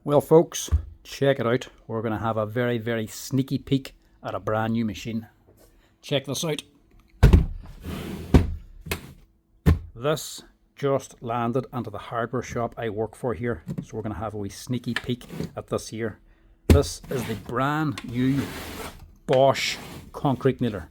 Well folks, check it out. We're going to have a very sneaky peek at a brand new machine. Check this out. This just landed into the hardware shop I work for here. So we're going to have a wee sneaky peek at this here. This is the brand new Bosch concrete nailer.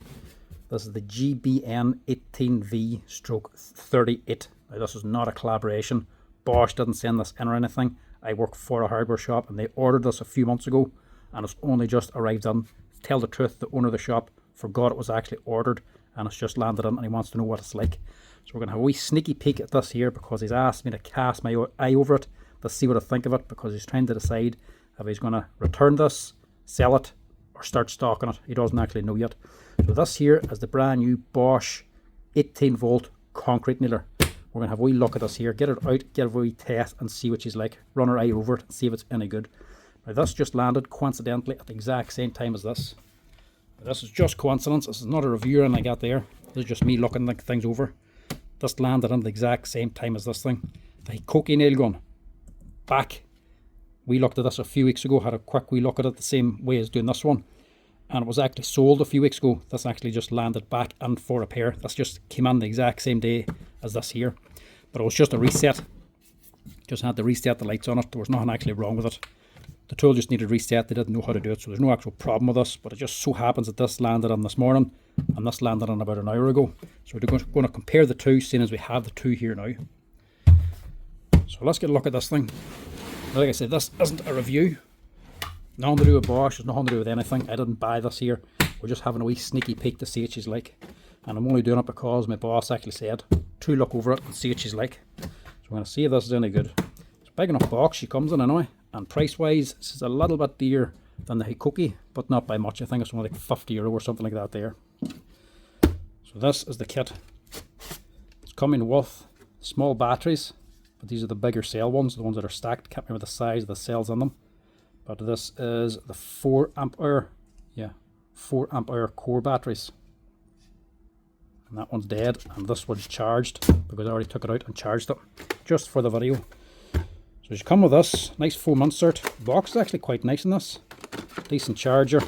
This is the GBN 18V/38. Now this is not a collaboration. Bosch didn't send this in or anything. I work for a hardware shop and they ordered this a few months ago and it's only just arrived in. Tell the truth, the owner of the shop forgot it was actually ordered and it's just landed in and he wants to know what it's like. So we're going to have a wee sneaky peek at this here because he's asked me to cast my eye over it to see what I think of it, because he's trying to decide if he's going to return this, sell it or start stocking it. He doesn't actually know yet. So this here is the brand new Bosch 18V concrete nailer. We're going to have a wee look at this here, get it out, get a wee test and see what she's like. Run her eye over it and see if it's any good. Now this just landed coincidentally at the exact same time as this. Now, this is just coincidence. This is not a review and I got there. This is just me looking things over. This landed at the exact same time as this thing. The Hikoki nail gun. Back. We looked at this a few weeks ago, had a quick wee look at it the same way as doing this one. And it was actually sold a few weeks ago. This actually just landed back in for repair. This just came in the exact same day as this here. But it was just a reset. Just had to reset the lights on it. There was nothing actually wrong with it. The tool just needed reset. They didn't know how to do it. So there's no actual problem with this. But it just so happens that this landed on this morning. And this landed on about an hour ago. So we're going to compare the two, seeing as we have the two here now. So let's get a look at this thing. Like I said, this isn't a review. Nothing to do with Bosch, there's nothing to do with anything. I didn't buy this here. We're just having a wee sneaky peek to see what she's like. And I'm only doing it because my boss actually said to look over it and see what she's like. So we're going to see if this is any good. It's a big enough box she comes in anyway. And price wise, this is a little bit dearer than the Hikoki, but not by much. I think it's only like €50 or something like that there. So this is the kit. It's coming with small batteries, but these are the bigger cell ones, the ones that are stacked. Can't remember the size of the cells in them. But this is the 4 amp hour core batteries. And that one's dead, and this one's charged because I already took it out and charged it just for the video. So you come with this nice 4 insert. The box is actually quite nice in this. Decent charger,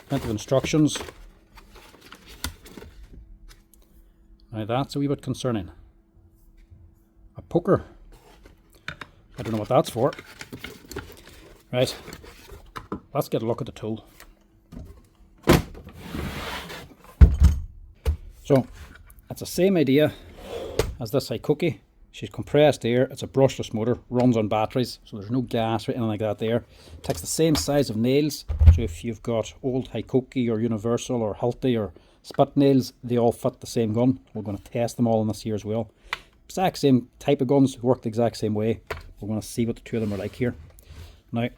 plenty of instructions. Now that's a wee bit concerning. A poker. I don't know what that's for. Right, let's get a look at the tool. So, it's the same idea as this Hikoki. She's compressed air, it's a brushless motor, runs on batteries, so there's no gas or anything like that there. It takes the same size of nails, so if you've got old Hikoki or Universal or Healthy or Spit nails, they all fit the same gun. We're going to test them all in this here as well. Exact same type of guns, work the exact same way. We're going to see what the two of them are like here. Now,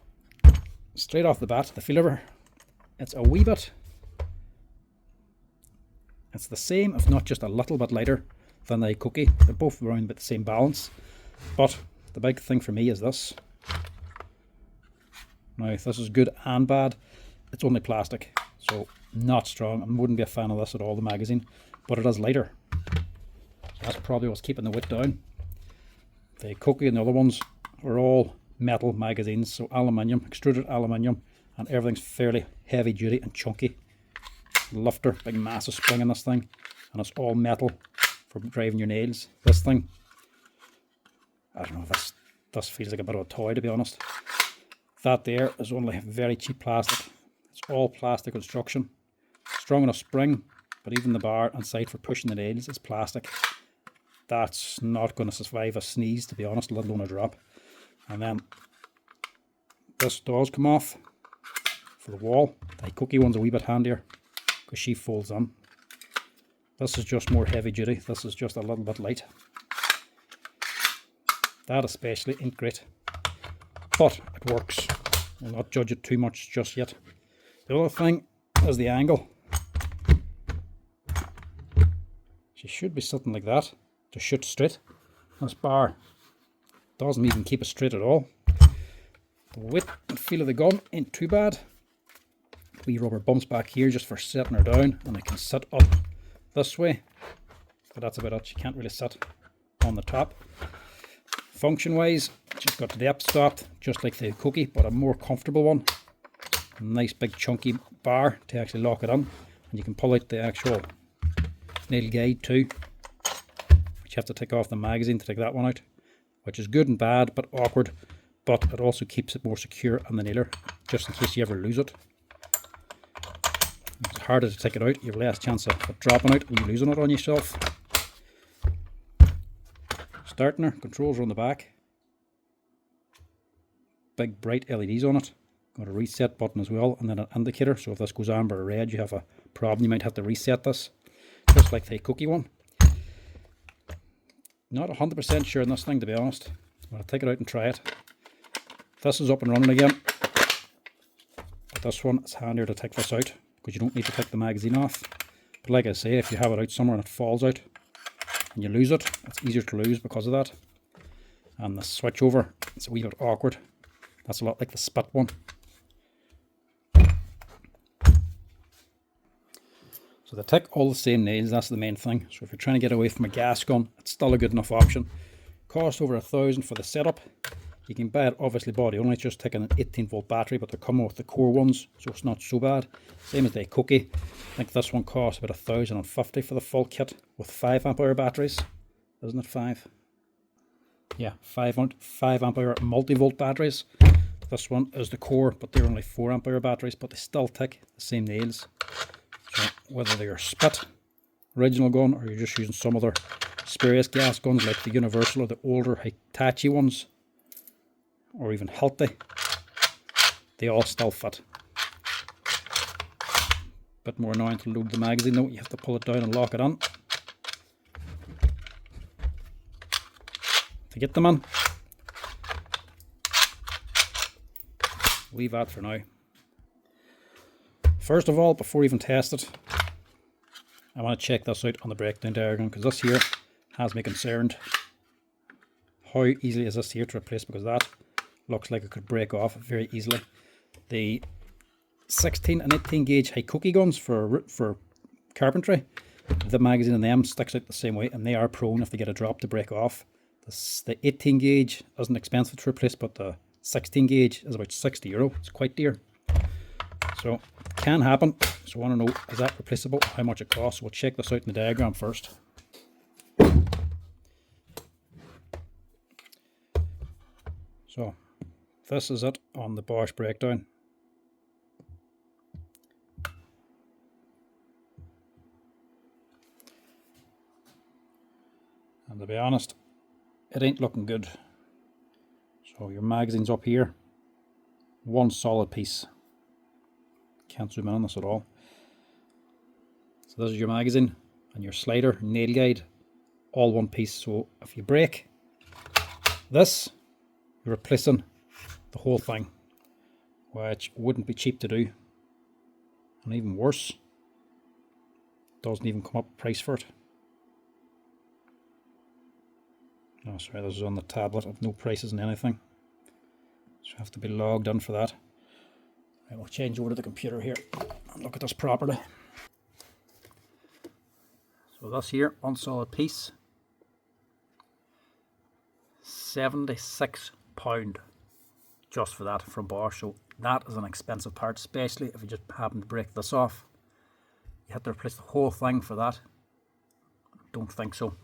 straight off the bat, the feel of her, it's a wee bit, it's the same if not just a little bit lighter than the Hikoki. They're both around about the same balance, but the big thing for me is this. Now this is good and bad. It's only plastic, so not strong. I wouldn't be a fan of this at all, the magazine, but it is lighter. That's probably what's keeping the weight down. The Hikoki and the other ones are all metal magazines, so aluminium, extruded aluminium, and everything's fairly heavy duty and chunky. Lifter, big massive spring in this thing, and it's all metal for driving your nails. This thing, I don't know, this feels like a bit of a toy, to be honest. That there is only very cheap plastic. It's all plastic construction, strong enough spring, but even the bar inside for pushing the nails is plastic. That's not going to survive a sneeze, to be honest, let alone a drop. And then this does come off for the wall. The Hikoki one's a wee bit handier because she folds in. This is just more heavy duty. This is just a little bit light. That especially ain't great, but it works. I'll not judge it too much just yet. The other thing is the angle. She should be something like that to shoot straight. This bar doesn't even keep it straight at all. The weight and feel of the gun ain't too bad. Wee rubber bumps back here just for setting her down, and I can sit up this way, but that's about it. She can't really sit on the top. Function wise, just got the depth stopped, just like the Hikoki, but a more comfortable one. A nice big chunky bar to actually lock it on, and you can pull out the actual nail guide too, but you have to take off the magazine to take that one out, which is good and bad, but awkward, but it also keeps it more secure on the nailer, just in case you ever lose it. It's harder to take it out, you have less chance of it dropping out and you losing it on yourself. Starting controls are on the back. Big bright LEDs on it. Got a reset button as well, and then an indicator, so if this goes amber or red you have a problem, you might have to reset this, just like the Hikoki one. Not 100% sure on this thing, to be honest. I'm going to take it out and try it. This is up and running again, but this one, it's handier to take this out because you don't need to take the magazine off. But like I say, if you have it out somewhere and it falls out and you lose it, it's easier to lose because of that. And the switch over, it's a wee bit awkward. That's a lot like the Spit one. So they take all the same nails, that's the main thing. So if you're trying to get away from a gas gun, it's still a good enough option. Cost over $1,000 for the setup. You can buy it obviously body only, it's just taking an 18-volt battery, but they're coming with the core ones, so it's not so bad. Same as the Hikoki. I think this one costs about $1,050 for the full kit with 5 amp hour batteries. Isn't it 5? Yeah, 5 amp hour multi-volt batteries. This one is the core, but they're only 4 amp hour batteries, but they still take the same nails. So whether they're Spit original gun or you're just using some other spurious gas guns like the Universal or the older Hitachi ones, or even Hilti, they all still fit. Bit more annoying to load the magazine though, you have to pull it down and lock it on to get them in. Leave that for now. First of all, before we even test it, I want to check this out on the breakdown diagram, because this here has me concerned. How easily is this here to replace, because that looks like it could break off very easily. The 16 and 18 gauge Hikoki guns for carpentry, the magazine in them sticks out the same way, and they are prone if they get a drop to break off. The 18 gauge isn't expensive to replace, but the 16 gauge is about €60. It's quite dear. So it can happen. So I want to know, is that replaceable? How much it costs? We'll check this out in the diagram first. So this is it on the Bosch breakdown. And to be honest, it ain't looking good. So your magazine's up here, one solid piece. Can't zoom in on this at all. So this is your magazine and your slider, nail guide, all one piece. So if you break this, you're replacing the whole thing, which wouldn't be cheap to do. And even worse, doesn't even come up price for it. Oh, sorry, this is on the tablet. I've no prices in anything, so I have to be logged in for that. Right, we'll change over to the computer here and look at this properly. So this here, one solid piece, £76 just for that from Bosch. So that is an expensive part, especially if you just happen to break this off. You have to replace the whole thing for that. Don't think so.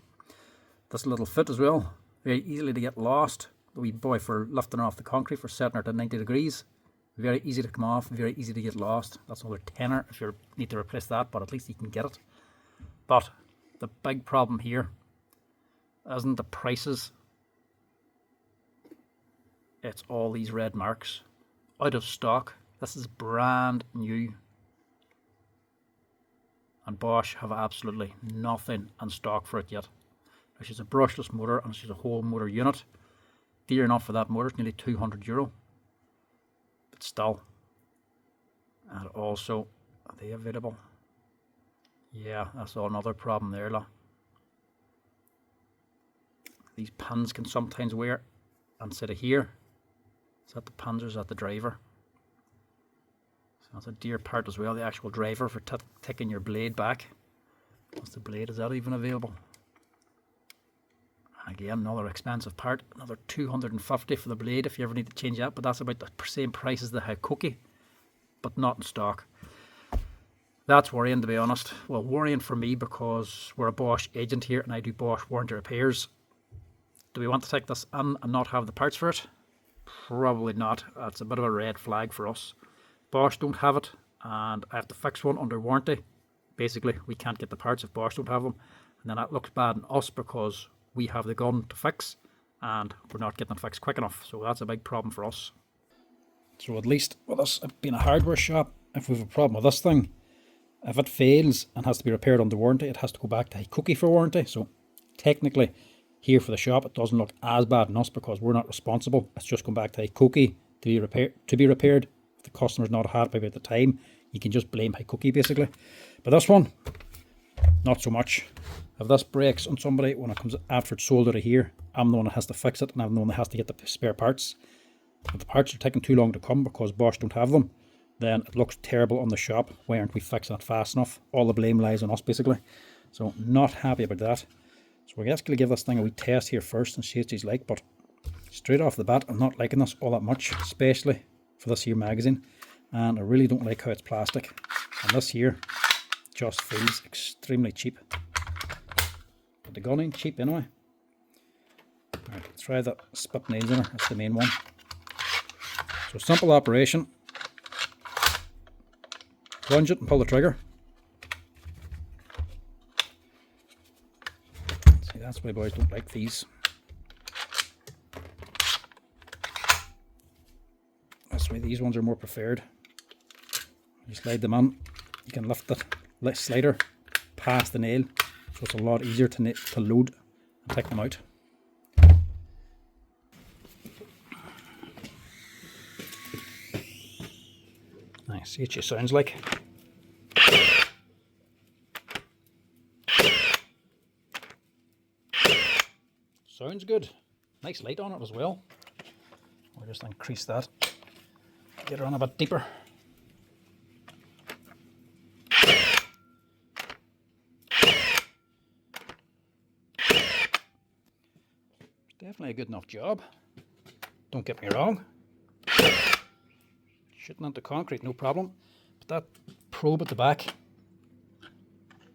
This little foot as well, very easily to get lost. The wee boy for lifting off the concrete, for setting it at 90 degrees. Very easy to come off, very easy to get lost. That's another tenner if you need to replace that, but at least you can get it. But the big problem here isn't the prices. It's all these red marks. Out of stock. This is brand new. And Bosch have absolutely nothing in stock for it yet. She's a brushless motor and she's a whole motor unit. Dear enough for that motor, it's nearly €200. But still. And also, are they available? Yeah, that's another problem there, look. These pins can sometimes wear instead of here. Is that the pins or is that the driver? So that's a dear part as well, the actual driver for taking your blade back. What's the blade? Is that even available? Again, another expensive part, another 250 for the blade if you ever need to change that, but that's about the same price as the Hikoki, but not in stock. That's worrying, to be honest. Well, worrying for me because we're a Bosch agent here and I do Bosch warranty repairs. Do we want to take this in and not have the parts for it? Probably not. That's a bit of a red flag for us. Bosch don't have it and I have to fix one under warranty. Basically, we can't get the parts if Bosch don't have them, and then that looks bad on us because we have the gun to fix and we're not getting it fixed quick enough. So that's a big problem for us. So at least with us being a hardware shop, if we have a problem with this thing, if it fails and has to be repaired under warranty, it has to go back to Hikoki for warranty. So technically here for the shop it doesn't look as bad on us because we're not responsible. It's just going back to Hikoki to be repaired. If the customer's not happy about the time, you can just blame Hikoki basically. But this one, not so much. If this breaks on somebody when it comes after it's sold out of here, I'm the one that has to fix it and I'm the one that has to get the spare parts. If the parts are taking too long to come because Bosch don't have them, then it looks terrible on the shop. Why aren't we fixing it fast enough? All the blame lies on us basically. So not happy about that. So we're just going to give this thing a wee test here first and see what she's like. But straight off the bat, I'm not liking this all that much, especially for this here magazine. And I really don't like how it's plastic. And this here just feels extremely cheap. But the gun ain't cheap anyway. Alright, let's try that spit nails in her. That's the main one. So simple operation. Plunge it and pull the trigger. See, that's why boys don't like these. That's why these ones are more preferred. You slide them in, you can lift the slider past the nail, so it's a lot easier to load and take them out. Nice, see what she sounds like. Sounds good. Nice light on it as well. We'll just increase that. Get her on a bit deeper. Definitely a good enough job. Don't get me wrong. Shooting into concrete, no problem. But that probe at the back,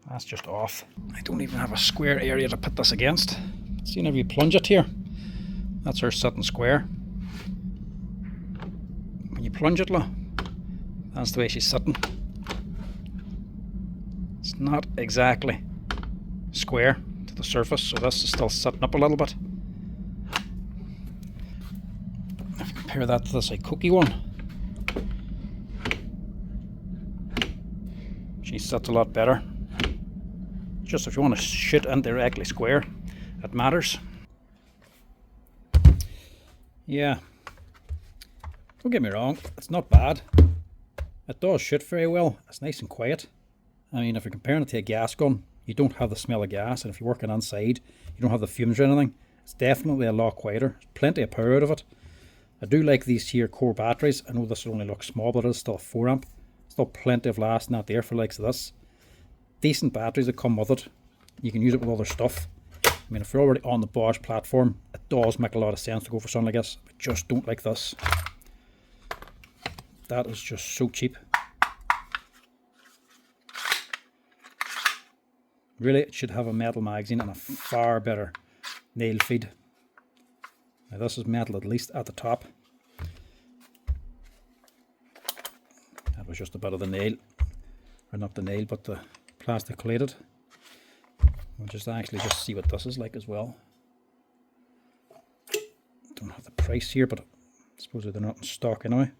that's just off. I don't even have a square area to put this against. See, whenever you plunge it here, that's her sitting square. When you plunge it, look, that's the way she's sitting. It's not exactly square to the surface, so this is still sitting up a little bit. If you compare that to this Hikoki one, she sits a lot better. Just if you want to shoot indirectly square, it matters. Yeah, don't get me wrong, it's not bad. It does shoot very well. It's nice and quiet. I mean, if you're comparing it to a gas gun, you don't have the smell of gas, and if you're working inside, you don't have the fumes or anything. It's definitely a lot quieter. There's plenty of power out of it. I do like these here core batteries. I know this will only look small, but it is still a 4 amp. Still plenty of lasting out there for likes of this. Decent batteries that come with it. You can use it with other stuff. I mean, if you're already on the Bosch platform, it does make a lot of sense to go for something like this. I just don't like this. That is just so cheap. Really, it should have a metal magazine and a far better nail feed. Now this is metal, at least at the top. That was just a bit of the nail, or not the nail, but the plastic plated. We'll just see what this is like as well. Don't have the price here, but I suppose they're not in stock anyway.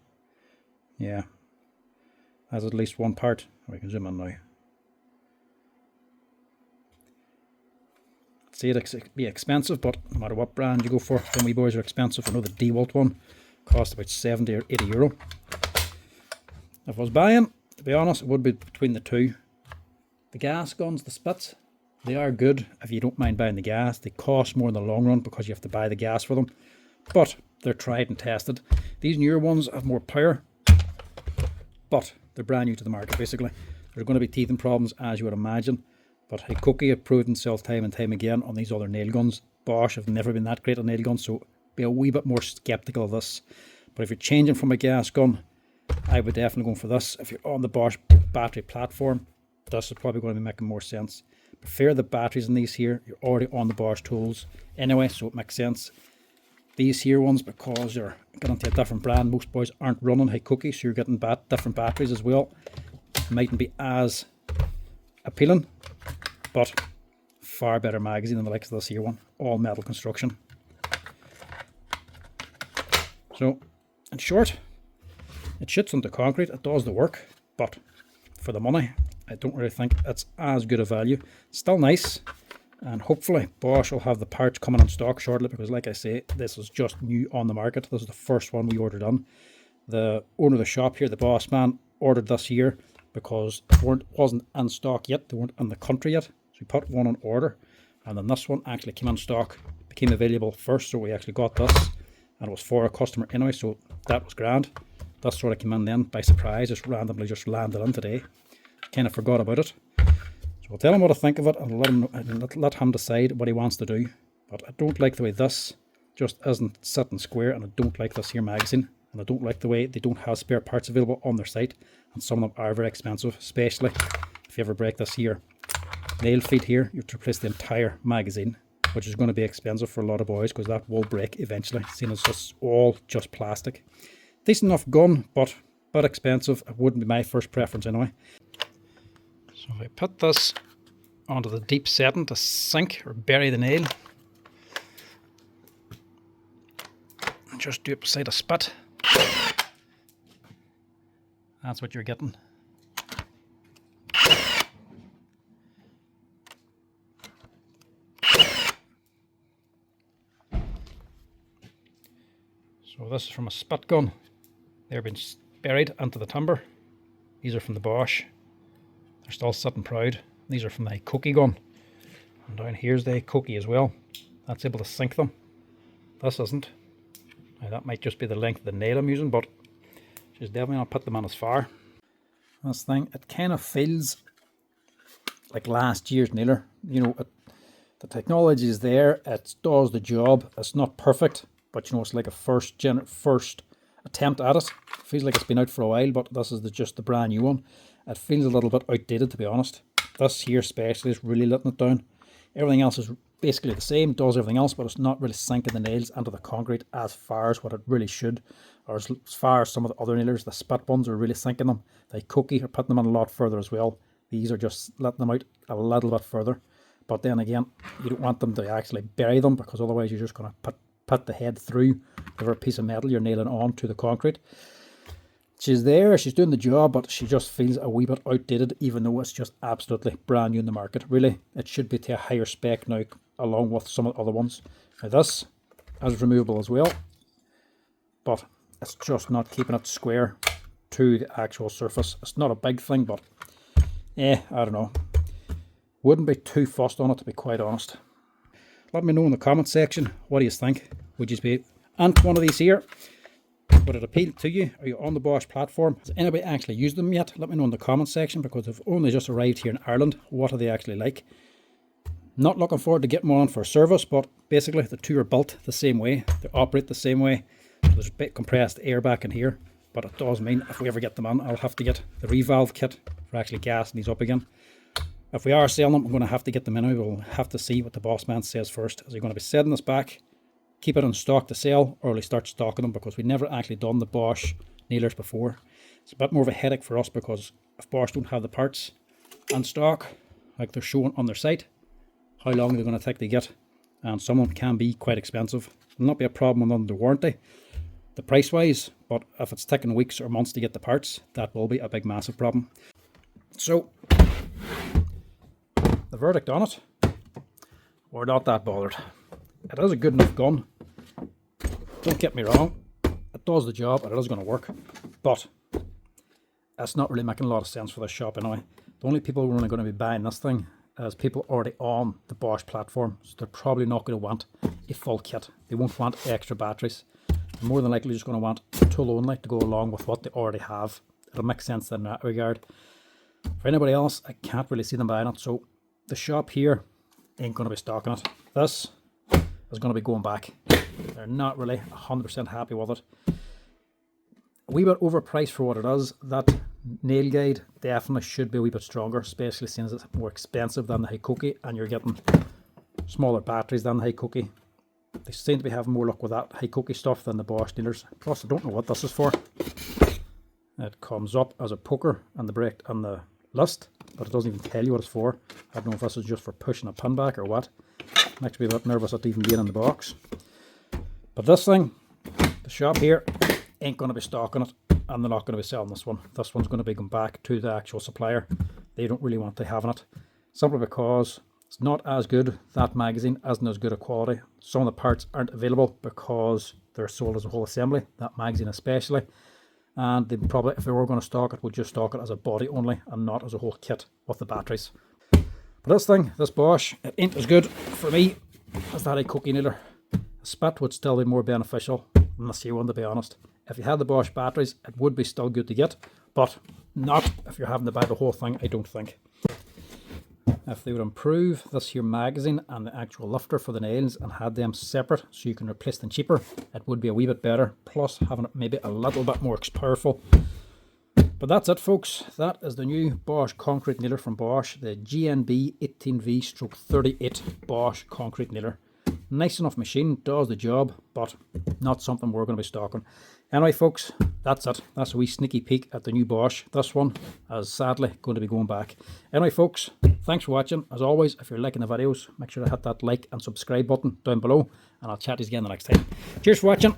Yeah, has at least one part. We can zoom in now. See, it'd be expensive, but no matter what brand you go for, them wee boys are expensive. I know the DeWalt one cost about 70 or 80 euro. If I was buying, to be honest, it would be between the two. The gas guns, the Spits, they are good if you don't mind buying the gas. They cost more in the long run because you have to buy the gas for them, but they're tried and tested. These newer ones have more power, but they're brand new to the market basically. There's going to be teething problems, as you would imagine. But Hikoki have proved themselves time and time again on these other nail guns Bosch have never been that great at nail guns, so be a wee bit more skeptical of this. But if you're changing from a gas gun, I would definitely go for this. If you're on the Bosch battery platform, this is probably going to be making more sense. Prefer the batteries in these here. You're already on the Bosch tools anyway, so it makes sense. These here ones, because you're getting into a different brand, most boys aren't running Hikoki, so you're getting different batteries as well. Mightn't be as appealing, but far better magazine than the likes of this here one. All metal construction. So, in short, it shits onto concrete. It does the work, but for the money, I don't really think it's as good a value. Still nice, and hopefully Bosch will have the parts coming in stock shortly, because like I say, this is just new on the market. This is the first one we ordered on. The owner of the shop here, the boss man, ordered this here because it wasn't in stock yet. They weren't in the country yet, so we put one on order, and then this one actually came in stock, became available first, so we actually got this, and it was for a customer anyway, so that was grand. That sort of came in then by surprise, just randomly just landed in today. Kind of forgot about it. So I'll tell him what I think of it and let him decide what he wants to do. But I don't like the way this just isn't sitting square, and I don't like this here magazine. And I don't like the way they don't have spare parts available on their site. And some of them are very expensive, especially if you ever break this here nail feet here, you have to replace the entire magazine, which is going to be expensive for a lot of boys because that will break eventually, seeing as it's all just plastic. Decent enough gun, but expensive. It wouldn't be my first preference anyway. So if I put this onto the deep setting to sink or bury the nail, and just do it beside a spit, that's what you're getting. So this is from a spit gun. They're being buried into the timber. These are from the Bosch. They're still sitting proud. These are from the Hikoki Gun. And down here's the Hikoki as well. That's able to sink them. This isn't. Now that might just be the length of the nail I'm using, but she's definitely not put them on as far. This thing, it kind of feels like last year's nailer. You know, the technology is there. It does the job. It's not perfect, but you know, it's like a first attempt at it. Feels like it's been out for a while, but this is just the brand new one. It feels a little bit outdated, to be honest. This here especially is really letting it down. Everything else is basically the same, does everything else, but it's not really sinking the nails into the concrete as far as what it really should, or as far as some of the other nailers. The spit ones are really sinking them. The Hikoki are putting them in a lot further as well. These are just letting them out a little bit further. But then again, you don't want them to actually bury them, because otherwise you're just going to put the head through whatever piece of metal you're nailing onto the concrete. She's there, she's doing the job, but she just feels a wee bit outdated, even though it's just absolutely brand new in the market. Really, it should be to a higher spec now, along with some of the other ones. Now this is removable as well, but it's just not keeping it square to the actual surface. It's not a big thing, but I don't know. Wouldn't be too fussed on it, to be quite honest. Let me know in the comment section, what do you think? Would you be into one of these here? Would it appeal to you? Are you on the Bosch platform? Has anybody actually used them yet? Let me know in the comment section, because they've only just arrived here in Ireland. What are they actually like? Not looking forward to getting one on for service, but basically the two are built the same way. They operate the same way. So there's a bit compressed air back in here, but it does mean if we ever get them on, I'll have to get the revalve kit for actually gassing these up again. If we are selling them, I'm going to have to get them in. We'll have to see what the boss man says first. Is he going to be setting this back, keep it in stock to sell, or will he start stocking them? Because we've never actually done the Bosch nailers before. It's a bit more of a headache for us, because if Bosch don't have the parts in stock, like they're showing on their site, how long they're going to take to get, and some of them can be quite expensive. It'll not be a problem under warranty, the price wise, but if it's taking weeks or months to get the parts, that will be a big massive problem. So the verdict on it, we're not that bothered. It is a good enough gun, don't get me wrong, it does the job and it is going to work, but it's not really making a lot of sense for this shop anyway. The only people who are only going to be buying this thing is people already on the Bosch platform, so they're probably not going to want a full kit. They won't want extra batteries. They're more than likely just going to want a tool only to go along with what they already have. It'll make sense in that regard. For anybody else, I can't really see them buying it, so the shop here ain't going to be stocking it. This is going to be going back. They're not really 100% happy with it. A wee bit overpriced for what it is. That nail guide definitely should be a wee bit stronger, especially since it's more expensive than the Hikoki and you're getting smaller batteries than the Hikoki. They seem to be having more luck with that Hikoki stuff than the Bosch dealers. Plus, I don't know what this is for. It comes up as a poker and the brake and the list, but it doesn't even tell you what it's for. I don't know if this is just for pushing a pin back or what. Makes me a bit nervous at even being in the box. But this thing, the shop here, ain't going to be stocking it, and they're not going to be selling this one. This one's going to be going back to the actual supplier. They don't really want to having it, simply because it's not as good. That magazine isn't as good a quality. Some of the parts aren't available because they're sold as a whole assembly, that magazine especially. And they probably, if they were going to stock it, would just stock it as a body only and not as a whole kit with the batteries. But this thing, this Bosch, it ain't as good for me as that Hikoki needler. A Spit would still be more beneficial than the C1, to be honest. If you had the Bosch batteries, it would be still good to get, but not if you're having to buy the whole thing, I don't think. If they would improve this here magazine and the actual lifter for the nails and had them separate so you can replace them cheaper, it would be a wee bit better, plus having it maybe a little bit more powerful. But that's it, folks. That is the new Bosch concrete nailer from Bosch, the GNB 18V/38 Bosch concrete nailer. Nice enough machine, does the job, but not something we're going to be stocking. Anyway, folks, that's it. That's a wee sneaky peek at the new Bosch. This one is sadly going to be going back. Anyway, folks, thanks for watching. As always, if you're liking the videos, make sure to hit that like and subscribe button down below, and I'll chat to you again the next time. Cheers for watching.